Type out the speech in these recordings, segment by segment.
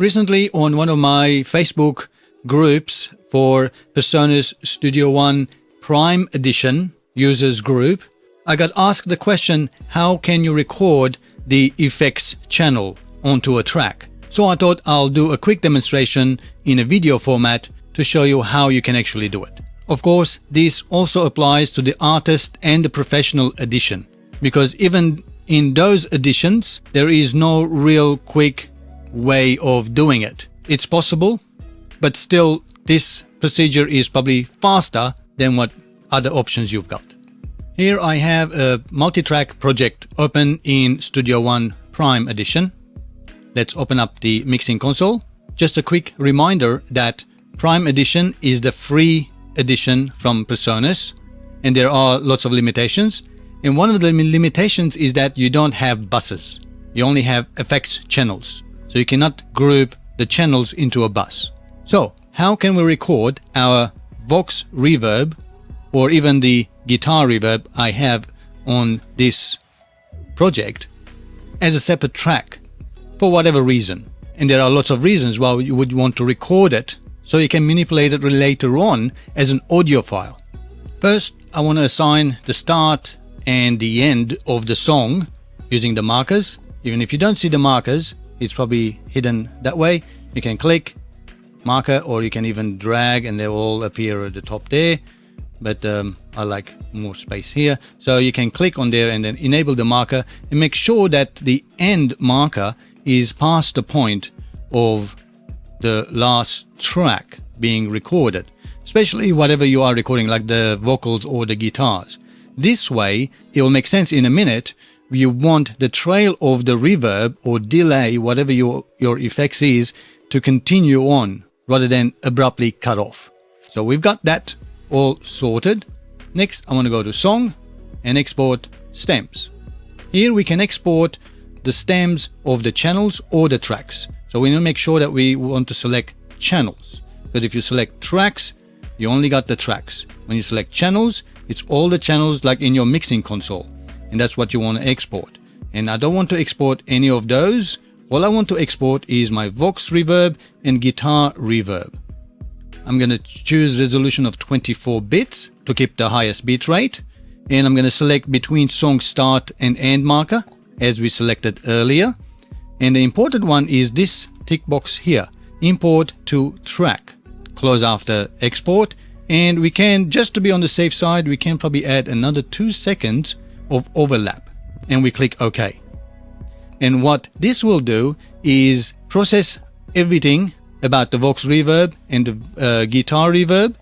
Recently on one of my Facebook groups for PreSonus Studio One Prime Edition users group, I got asked the question, how can you record the effects channel onto a track? So I thought I'll do a quick demonstration in a video format to show you how you can actually do it. Of course, this also applies to the artist and the professional edition, because even in those editions, there is no real quick way of doing it. It's possible, but still this procedure is probably faster than what other options you've got. Here I have a multi-track project open in Studio One Prime Edition. Let's open up the mixing console. Just a quick reminder that Prime Edition is the free edition from PreSonus, and there are lots of limitations. And one of the limitations is that you don't have buses. You only have effects channels. So you cannot group the channels into a bus. So how can we record our Vox reverb or even the guitar reverb I have on this project as a separate track for whatever reason? And there are lots of reasons why you would want to record it so you can manipulate it later on as an audio file. First, I want to assign the start and the end of the song using the markers. Even if you don't see the markers, it's probably hidden that way. You can click marker, or you can even drag and they all appear at the top there. But I like more space here. So you can click on there and then enable the marker and make sure that the end marker is past the point of the last track being recorded, especially whatever you are recording, like the vocals or the guitars. This way, it will make sense in a minute. You want the trail of the reverb or delay, whatever your effects is, to continue on rather than abruptly cut off. So we've got that all sorted. Next, I want to go to Song and export stems. Here we can export the stems of the channels or the tracks. So we need to make sure that we want to select channels. But if you select tracks, you only got the tracks. When you select channels, it's all the channels like in your mixing console. And that's what you want to export. And I don't want to export any of those. All I want to export is my Vox reverb and guitar reverb. I'm going to choose resolution of 24 bits to keep the highest bit rate. And I'm going to select between song start and end marker as we selected earlier. And the important one is this tick box here, import to track. Close after export. And we can, just to be on the safe side, we can probably add another 2 seconds of overlap, and we click OK. And what this will do is process everything about the Vox reverb and the guitar reverb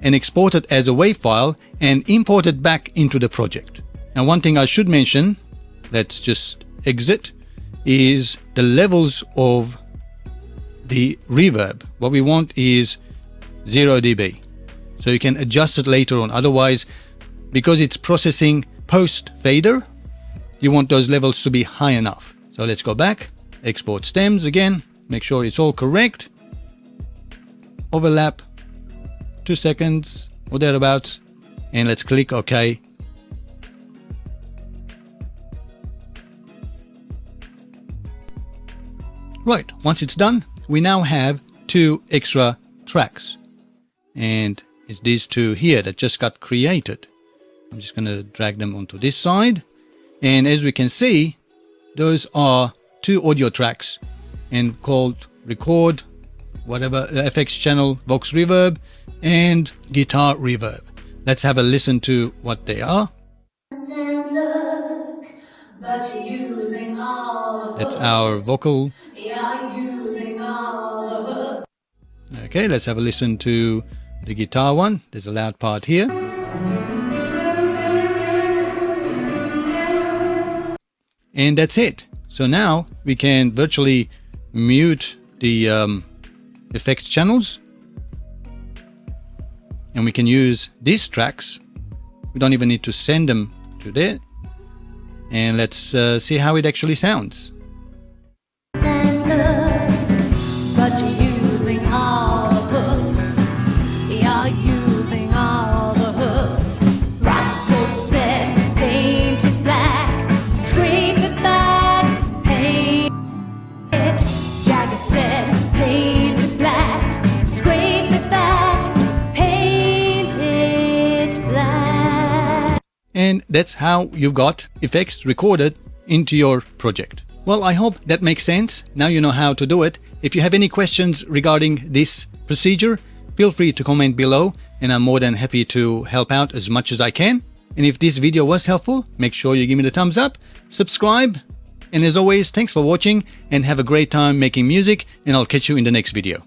and export it as a WAV file and import it back into the project. Now, one thing I should mention, let's just exit, is the levels of the reverb. What we want is 0 dB. So you can adjust it later on. Otherwise, because it's processing post fader, you want those levels to be high enough. So let's go back, export stems again, make sure it's all correct. Overlap, 2 seconds or thereabouts, and let's click OK. Right, once it's done, we now have 2 extra tracks. And it's these 2 here that just got created. I'm just going to drag them onto this side. And as we can see, those are 2 audio tracks and called record, whatever, FX channel, Vox reverb and guitar reverb. Let's have a listen to what they are. That's our vocal. Okay, let's have a listen to the guitar one. There's a loud part here. And that's it. So now we can virtually mute the effects channels. And we can use these tracks. We don't even need to send them to there. And let's see how it actually sounds. But you're using all the hooks. You're using all the hooks. Rocco said, paint it black. Scrape it back. Paint it. Jagger said, And that's how you've got effects recorded into your project. Well, I hope that makes sense. Now you know how to do it. If you have any questions regarding this procedure, feel free to comment below, and I'm more than happy to help out as much as I can. And if this video was helpful, make sure you give me the thumbs up, subscribe, and as always, thanks for watching and have a great time making music, and I'll catch you in the next video.